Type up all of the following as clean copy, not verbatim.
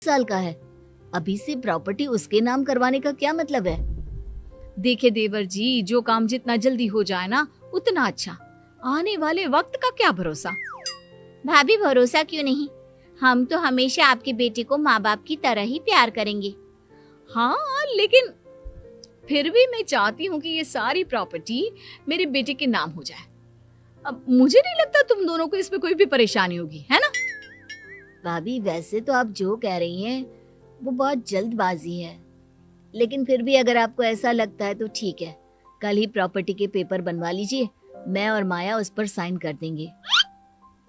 साल का है, अभी से प्रॉपर्टी उसके नाम करवाने का क्या मतलब है? देखे देवर जी, जो काम जितना जल्दी हो जाए ना उतना अच्छा। आने वाले वक्त का क्या भरोसा। भाभी भरोसा क्यों नहीं, हम तो हमेशा आपके बेटे को माँ बाप की तरह ही प्यार करेंगे। हाँ, लेकिन फिर भी मैं चाहती हूँ कि ये सारी प्रॉपर्टी मेरे बेटे के नाम हो जाए। अब मुझे नहीं लगता तुम दोनों को इसमें कोई भी परेशानी होगी, है ना? भाभी वैसे तो आप जो कह रही हैं वो बहुत जल्दबाजी है, लेकिन फिर भी अगर आपको ऐसा लगता है तो ठीक है, कल ही प्रॉपर्टी के पेपर बनवा लीजिए, मैं और माया उस पर साइन कर देंगे।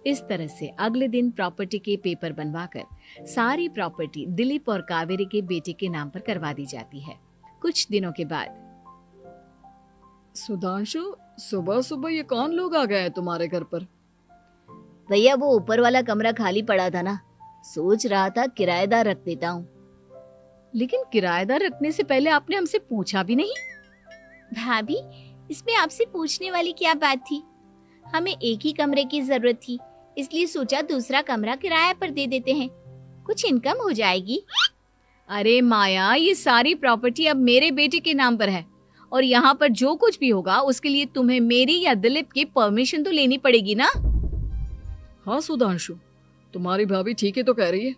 इस तरह से अगले दिन प्रॉपर्टी के पेपर बनवाकर सारी प्रॉपर्टी दिलीप और कावेरी के बेटे के नाम पर करवा दी जाती है। कुछ दिनों के बाद सुधांशु, सुबह सुबह ये कौन लोग आ गए हैं तुम्हारे घर पर? भैया वो ऊपर वाला कमरा खाली पड़ा था ना, सोच रहा था किराएदार रख देता हूँ। लेकिन किराएदार रखने से पहले आपने हमसे पूछा भी नहीं। भाभी, इसमें आपसे पूछने वाली क्या बात थी? हमें एक ही कमरे की जरूरत थी, इसलिए सोचा दूसरा कमरा किराए पर दे देते हैं, कुछ इनकम हो जाएगी। अरे माया, ये सारी प्रॉपर्टी अब मेरे बेटे के नाम पर है और यहाँ पर जो कुछ भी होगा उसके लिए तुम्हें मेरी या दिलीप की परमिशन तो लेनी पड़ेगी ना। हाँ सुधांशु, तुम्हारी भाभी ठीक ही तो कह रही है।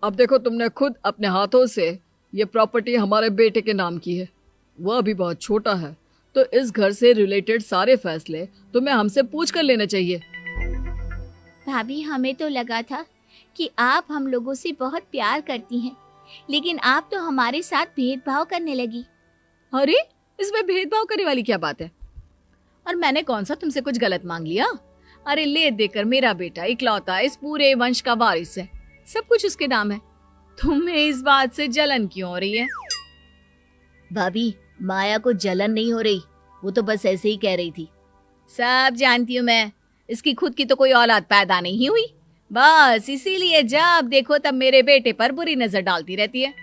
अब देखो, तुमने खुद अपने हाथों से ये प्रॉपर्टी हमारे बेटे के नाम की है। वह अभी बहुत छोटा है, तो इस घर से रिलेटेड सारे फैसले तुम्हें हमसे पूछ कर लेने चाहिए। भाभी, हमें तो लगा था कि आप हम लोगों से बहुत प्यार करती हैं, लेकिन आप तो हमारे साथ भेदभाव करने लगी। अरे, इसमें भेदभाव करने वाली क्या बात है? और मैंने कौन सा तुमसे कुछ गलत मांग लिया? अरे ले देकर मेरा बेटा इकलौता इस पूरे वंश का वारिस है, सब कुछ उसके नाम है। तुम्हें इस बात से जलन क्यों हो रही है? भाभी, माया को जलन नहीं हो रही, वो तो बस ऐसे ही कह रही थी। सब जानती हूँ मैं, इसकी खुद की तो कोई औलाद पैदा नहीं हुई, बस इसीलिए जब देखो तब मेरे बेटे पर बुरी नजर डालती रहती है।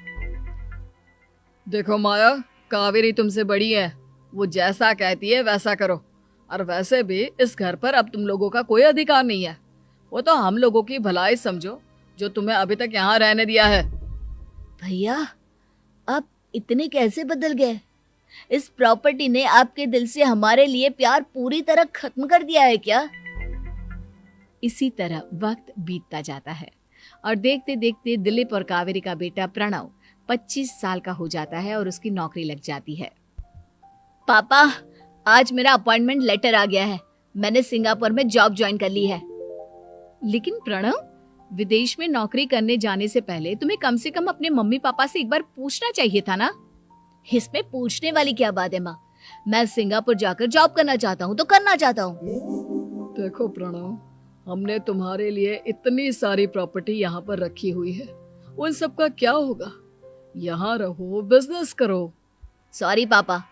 देखो माया, कावेरी तुमसे बड़ी है, वो जैसा कहती है वैसा करो। और वैसे भी इस घर पर अब तुम लोगों का कोई अधिकार नहीं है। वो तो हम लोगों की भलाई समझो जो तुम्हें अभी तक यहाँ रहने दिया है। भैया, आप इतने कैसे बदल गए? इस प्रॉपर्टी ने आपके दिल से हमारे लिए प्यार पूरी तरह खत्म कर दिया है क्या? इसी तरह वक्त बीतता जाता है और देखते देखते दिलीप और कावेरी का बेटा प्रणव 25 साल का हो जाता है और उसकी नौकरी लग जाती है। पापा, आज मेरा अपॉइंटमेंट लेटर आ गया है, मैंने सिंगापुर में जॉब ज्वाइन कर ली है। लेकिन प्रणव, विदेश में नौकरी करने जाने से पहले तुम्हें कम से कम अपने मम्मी पापा से एक बार पूछना चाहिए था ना। इसमें पूछने वाली क्या बात है माँ? मैं सिंगापुर जाकर जॉब करना चाहता हूँ तो करना चाहता हूँ। देखो प्रणव, हमने तुम्हारे लिए इतनी सारी प्रॉपर्टी यहाँ पर रखी हुई है, उन सब का क्या होगा? यहाँ रहो, बिजनेस करो। सॉरी पापा,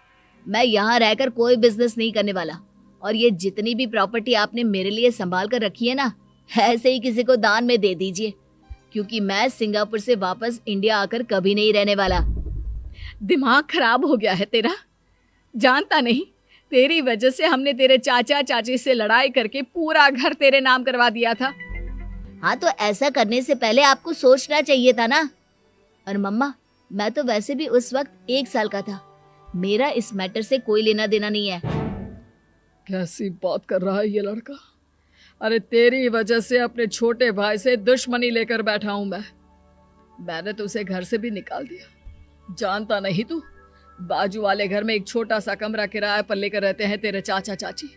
मैं यहाँ रहकर कोई बिजनेस नहीं करने वाला, और ये जितनी भी प्रॉपर्टी आपने मेरे लिए संभाल कर रखी है ना, ऐसे ही किसी को दान में दे दीजिए, क्योंकि मैं सिंगापुर से वापस इंडिया आकर कभी नहीं रहने वाला। दिमाग खराब हो गया है तेरा? जानता नहीं, तेरी वजह से हमने तेरे चाचा चाची से लड़ाई करके पूरा घर तेरे नाम करवा दिया था। हाँ, तो ऐसा करने से पहले आपको सोचना चाहिए था ना। और मम्मा, मैं तो वैसे भी उस वक्त 1 साल का था, मेरा इस मैटर से कोई लेना देना नहीं है। कैसी बात कर रहा है ये लड़का? अरे तेरी वजह से अपने छोटे भाई से दुश्मनी लेकर बैठा हूं मैंने तो उसे घर से भी निकाल दिया। जानता नहीं तू, बाजू वाले घर में एक छोटा सा कमरा किराए पर लेकर रहते हैं तेरे चाचा चाची,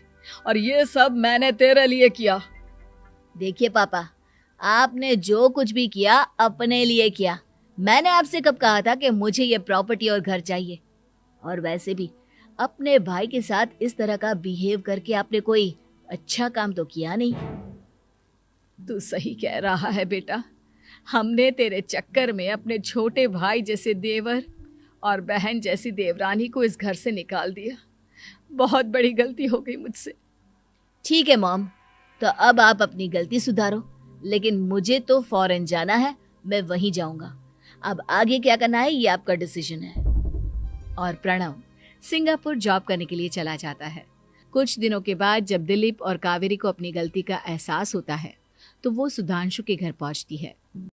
और ये सब मैंने तेरे लिए किया। देखिए पापा, आपने जो कुछ भी किया अपने लिए किया। मैंने आपसे कब कहा था कि मुझे ये प्रॉपर्टी और घर चाहिए? और वैसे भी अपने भाई के साथ इस तरह का बिहेव करके आपने कोई अच्छा काम तो किया नहीं। तू सही कह रहा है बेटा, हमने तेरे चक्कर में अपने छोटे भाई जैसे देवर और बहन जैसी देवरानी को इस घर से निकाल दिया। बहुत बड़ी गलती हो गई मुझसे। ठीक है मॉम, तो अब आप अपनी गलती सुधारो, लेकिन मुझे तो फॉरेन जाना है, मैं वहीं जाऊंगा। अब आगे क्या करना है ये आपका डिसीजन है। और प्रणव सिंगापुर जॉब करने के लिए चला जाता है। कुछ दिनों के बाद जब दिलीप और कावेरी को अपनी गलती का एहसास होता है तो वो सुधांशु के घर पहुंचती है।